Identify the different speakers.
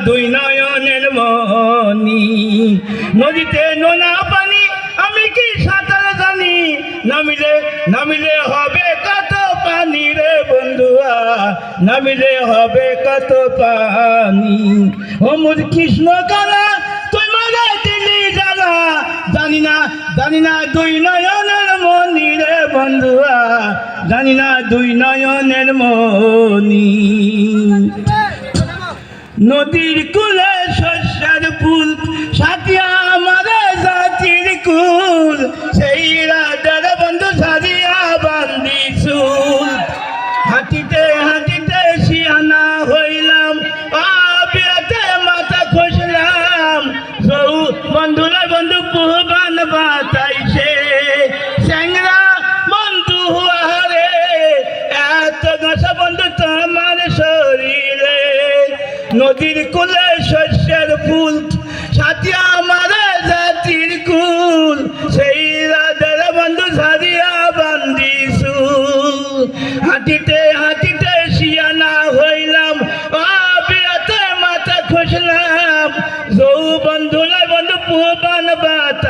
Speaker 1: দুই নয়নের মনি। নদীতে নোনা পানি আমি কি সাঁতার জানি, নামিলে নামিলে হবে কত পানি রে বন্ধুয়া, নামিলে হবে কত পানি। ও মোর কৃষ্ণ কালা তুই মারা দিলি জ্বালা, জানি না জানি না দুই নয়নের মনি রে বন্ধুয়া, জানি না দুই নয়নের মনি। নদীর কুলে শস্যের ফুল সাথিয়া আমারে জাতির কুল, সেই রাজার বন্ধু সারিয়া বান্দি চুল। হাঁটিতে হাঁটিতে শিয়ানা হইলাম, বিরাতে মাথা খসলাম, সৌ বন্ধুরা বন্ধু পুহবান বাতাইছে, স্যাংরা বন্ধু আহারে এত গাছা বন্ধু তোমার শরীরে। নদীর কুলে শস্যের ফুল সাথিয়া আমারে জাতির কুল, সেই রাজার বন্ধু সারিয়া বান্দি চুল। হাঁটিতে হাঁটিতে শিয়ানা হইলাম, বিরাতে মাথা খসলাম, যৌ বন্ধুরা বন্ধু পুহবান বাত